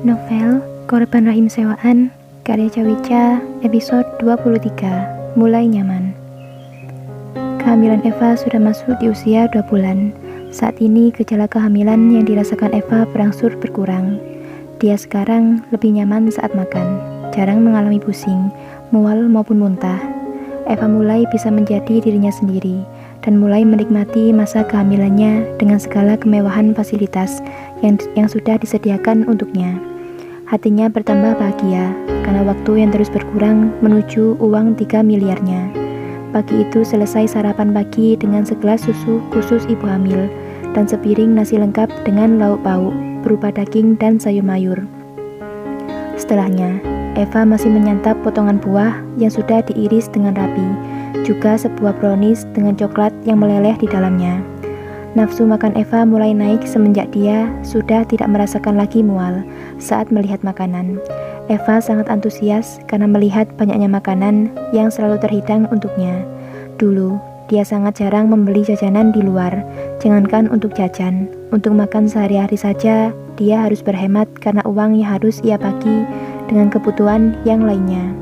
Novel Korban Rahim Sewaan karya Cawica episode 23 Mulai Nyaman. Kehamilan Eva sudah masuk di usia 2 bulan. Saat ini gejala kehamilan yang dirasakan Eva berangsur berkurang. Dia sekarang lebih nyaman saat makan, jarang mengalami pusing, mual maupun muntah. Eva mulai bisa menjadi dirinya sendiri dan mulai menikmati masa kehamilannya dengan segala kemewahan fasilitas yang sudah disediakan untuknya. Hatinya bertambah bahagia karena waktu yang terus berkurang menuju uang 3 miliarnya. Pagi itu selesai sarapan pagi dengan segelas susu khusus ibu hamil dan sepiring nasi lengkap dengan lauk pauk berupa daging dan sayur mayur. Setelahnya, Eva masih menyantap potongan buah yang sudah diiris dengan rapi, juga sebuah brownies dengan coklat yang meleleh di dalamnya. Nafsu makan Eva mulai naik semenjak dia sudah tidak merasakan lagi mual saat melihat makanan. Eva sangat antusias karena melihat banyaknya makanan yang selalu terhidang untuknya. Dulu, dia sangat jarang membeli jajanan di luar, jangankan untuk jajan. Untuk makan sehari-hari saja, dia harus berhemat karena uang yang harus ia bagi dengan kebutuhan yang lainnya.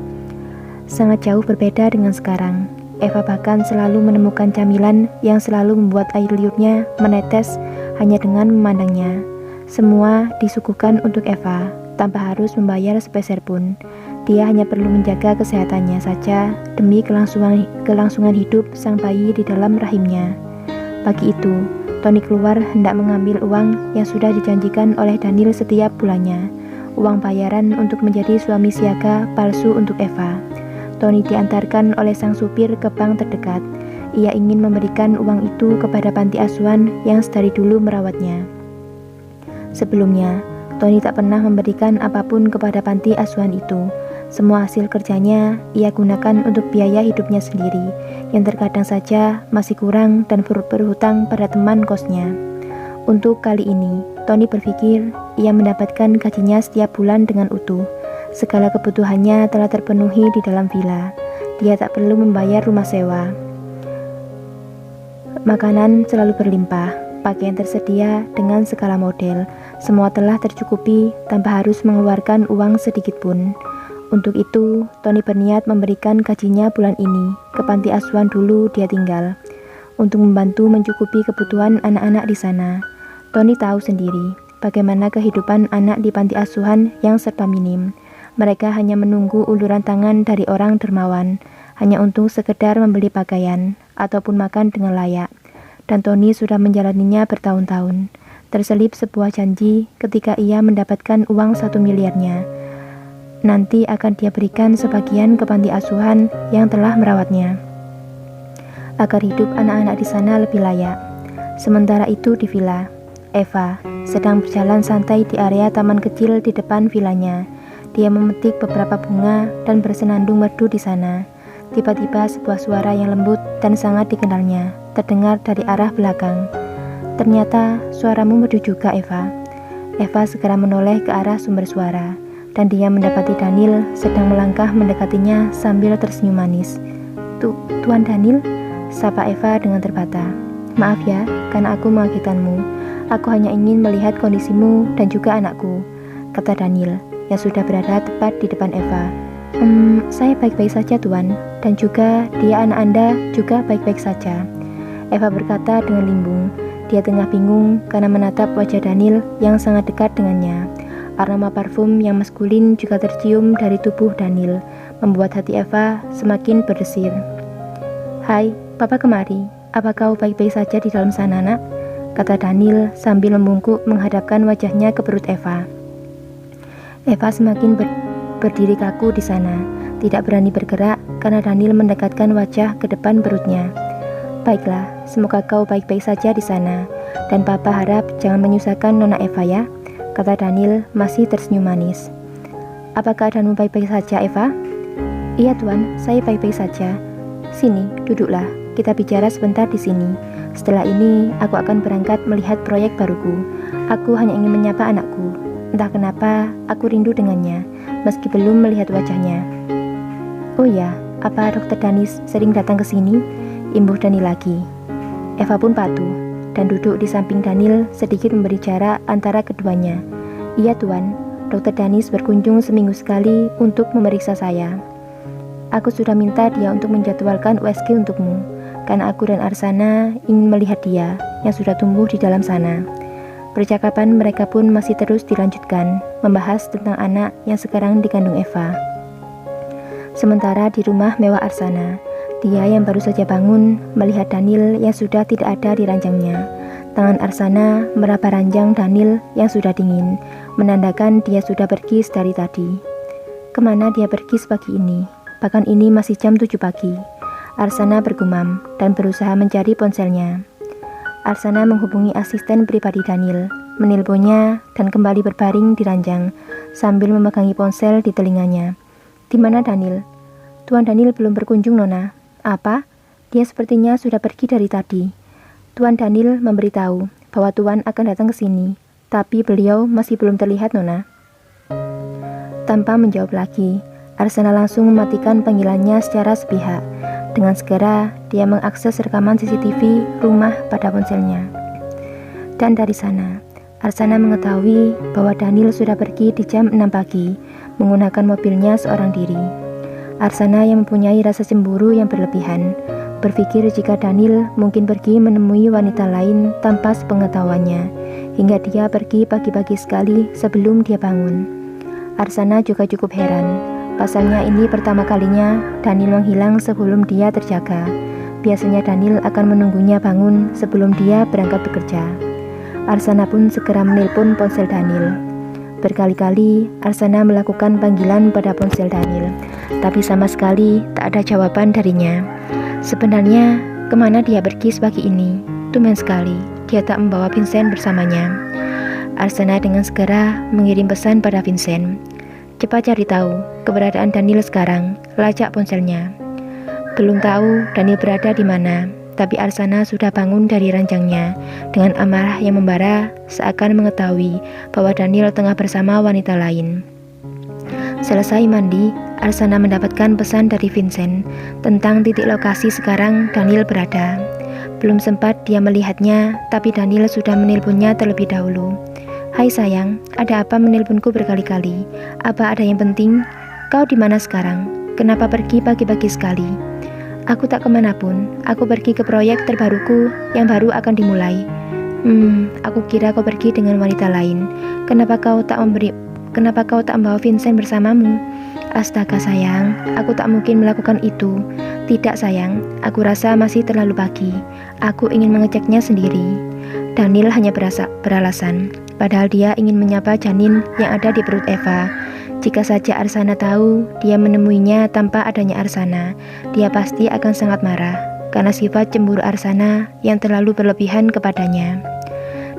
Sangat jauh berbeda dengan sekarang. Eva bahkan selalu menemukan camilan yang selalu membuat air liurnya menetes hanya dengan memandangnya. Semua disuguhkan untuk Eva, tanpa harus membayar sepeser pun. Dia hanya perlu menjaga kesehatannya saja demi kelangsungan hidup sang bayi di dalam rahimnya. Pagi itu, Tony keluar hendak mengambil uang yang sudah dijanjikan oleh Daniel setiap bulannya. Uang bayaran untuk menjadi suami siaga palsu untuk Eva. Tony diantarkan oleh sang supir ke bank terdekat. Ia ingin memberikan uang itu kepada panti asuhan yang sedari dulu merawatnya. Sebelumnya, Tony tak pernah memberikan apapun kepada panti asuhan itu. Semua hasil kerjanya ia gunakan untuk biaya hidupnya sendiri, yang terkadang saja masih kurang dan berhutang pada teman kosnya. Untuk kali ini, Tony berpikir ia mendapatkan gajinya setiap bulan dengan utuh. Segala kebutuhannya telah terpenuhi di dalam villa. Dia tak perlu membayar rumah sewa. Makanan selalu berlimpah, pakaian tersedia dengan segala model. Semua telah tercukupi tanpa harus mengeluarkan uang sedikit pun. Untuk itu, Tony berniat memberikan gajinya bulan ini ke panti asuhan dulu dia tinggal, untuk membantu mencukupi kebutuhan anak-anak di sana. Tony tahu sendiri bagaimana kehidupan anak di panti asuhan yang serba minim. Mereka hanya menunggu uluran tangan dari orang dermawan, hanya untuk sekedar membeli pakaian ataupun makan dengan layak. Dan Tony sudah menjalaninya bertahun-tahun. Terselip sebuah janji ketika ia mendapatkan uang 1 miliarnya. Nanti akan dia berikan sebagian ke panti asuhan yang telah merawatnya, agar hidup anak-anak di sana lebih layak. Sementara itu di villa, Eva sedang berjalan santai di area taman kecil di depan villanya. Dia memetik beberapa bunga dan bersenandung merdu di sana. Tiba-tiba sebuah suara yang lembut dan sangat dikenalnya terdengar dari arah belakang. Ternyata suaramu merdu juga, Eva. Eva segera menoleh ke arah sumber suara, dan dia mendapati Daniel sedang melangkah mendekatinya sambil tersenyum manis. Tuan Daniel, sapa Eva dengan terbata. Maaf ya, karena aku mengagetkanmu. Aku hanya ingin melihat kondisimu dan juga anakku, kata Daniel yang sudah berada tepat di depan Eva. Saya baik-baik saja, Tuan, dan juga dia anak Anda juga baik-baik saja, Eva berkata dengan limbung. Dia tengah bingung karena menatap wajah Daniel yang sangat dekat dengannya. Aroma parfum yang maskulin juga tercium dari tubuh Daniel, membuat hati Eva semakin berdesir. Hai, Papa kemari. Apa kau baik-baik saja di dalam sana, nak? Kata Daniel sambil membungkuk menghadapkan wajahnya ke perut Eva. Eva semakin berdiri kaku di sana, tidak berani bergerak karena Daniel mendekatkan wajah ke depan perutnya. Baiklah, semoga kau baik-baik saja di sana, dan Papa harap jangan menyusahkan Nona Eva ya, kata Daniel masih tersenyum manis. Apa keadaanmu baik-baik saja, Eva? Iya, Tuan, saya baik-baik saja. Sini, duduklah, kita bicara sebentar di sini. Setelah ini, aku akan berangkat melihat proyek baruku. Aku hanya ingin menyapa anakku. Entah kenapa, aku rindu dengannya, meski belum melihat wajahnya. Oh ya, apa Dr. Danis sering datang ke sini? Imbuh Daniel lagi. Eva pun patuh dan duduk di samping Daniel sedikit memberi jarak antara keduanya. Iya, Tuan, Dr. Danis berkunjung seminggu sekali untuk memeriksa saya. Aku sudah minta dia untuk menjadwalkan USG untukmu, karena aku dan Arsana ingin melihat dia yang sudah tumbuh di dalam sana. Percakapan mereka pun masih terus dilanjutkan, membahas tentang anak yang sekarang dikandung Eva. Sementara di rumah mewah Arsana, dia yang baru saja bangun melihat Daniel yang sudah tidak ada di ranjangnya. Tangan Arsana meraba ranjang Daniel yang sudah dingin, menandakan dia sudah pergi dari tadi. Kemana dia pergi sepagi ini? Bahkan ini masih jam 7 pagi. Arsana bergumam dan berusaha mencari ponselnya. Arsana menghubungi asisten pribadi Daniel, menelponnya dan kembali berbaring di ranjang sambil memegangi ponsel di telinganya. Di mana Daniel? Tuan Daniel belum berkunjung, Nona. Apa? Dia sepertinya sudah pergi dari tadi. Tuan Daniel memberitahu bahwa Tuan akan datang ke sini, tapi beliau masih belum terlihat, Nona. Tanpa menjawab lagi, Arsana langsung mematikan panggilannya secara sepihak. Dengan segera, dia mengakses rekaman CCTV rumah pada ponselnya. Dan dari sana, Arsana mengetahui bahwa Daniel sudah pergi di jam 6 pagi, menggunakan mobilnya seorang diri. Arsana yang mempunyai rasa cemburu yang berlebihan, berpikir jika Daniel mungkin pergi menemui wanita lain tanpa sepengetahuannya, hingga dia pergi pagi-pagi sekali sebelum dia bangun. Arsana juga cukup heran. Pasalnya ini pertama kalinya Daniel menghilang sebelum dia terjaga. Biasanya Daniel akan menunggunya bangun sebelum dia berangkat bekerja. Arsana pun segera menelpon ponsel Daniel. Berkali-kali Arsana melakukan panggilan pada ponsel Daniel, tapi sama sekali tak ada jawaban darinya. Sebenarnya kemana dia pergi sepagi ini? Tumben sekali dia tak membawa Vincent bersamanya. Arsana dengan segera mengirim pesan pada Vincent. Cepat cari tahu keberadaan Daniel sekarang, lacak ponselnya. Belum tahu Daniel berada di mana, tapi Arsana sudah bangun dari ranjangnya dengan amarah yang membara, seakan mengetahui bahwa Daniel tengah bersama wanita lain. Selesai mandi, Arsana mendapatkan pesan dari Vincent tentang titik lokasi sekarang Daniel berada. Belum sempat dia melihatnya, tapi Daniel sudah menelponnya terlebih dahulu. Hai sayang, ada apa menelponku berkali-kali? Apa ada yang penting? Kau di mana sekarang? Kenapa pergi pagi-pagi sekali? Aku tak kemanapun, aku pergi ke proyek terbaruku yang baru akan dimulai. Aku kira kau pergi dengan wanita lain. Kenapa kau tak membawa Vincent bersamamu? Astaga sayang, aku tak mungkin melakukan itu. Tidak sayang, aku rasa masih terlalu pagi. Aku ingin mengeceknya sendiri. Daniel hanya beralasan, padahal dia ingin menyapa janin yang ada di perut Eva. Jika saja Arsana tahu dia menemuinya tanpa adanya Arsana, dia pasti akan sangat marah karena sifat cemburu Arsana yang terlalu berlebihan kepadanya.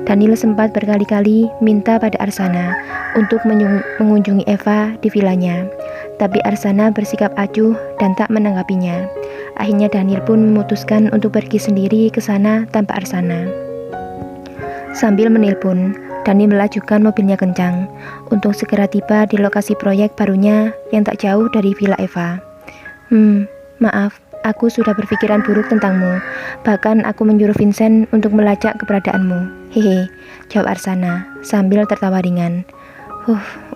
Daniel sempat berkali-kali minta pada Arsana untuk mengunjungi Eva di vilanya, tapi Arsana bersikap acuh dan tak menanggapinya. Akhirnya Daniel pun memutuskan untuk pergi sendiri ke sana tanpa Arsana. Sambil menelpon, Daniel melajukan mobilnya kencang untuk segera tiba di lokasi proyek barunya yang tak jauh dari Villa Eva. Maaf, aku sudah berpikiran buruk tentangmu. Bahkan aku menyuruh Vincent untuk melacak keberadaanmu. Hehe, jawab Arsana sambil tertawa ringan.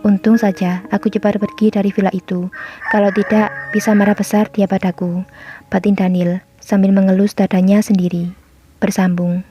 Untung saja aku cepat pergi dari villa itu. Kalau tidak, bisa marah besar dia padaku, batin Daniel sambil mengelus dadanya sendiri. Bersambung.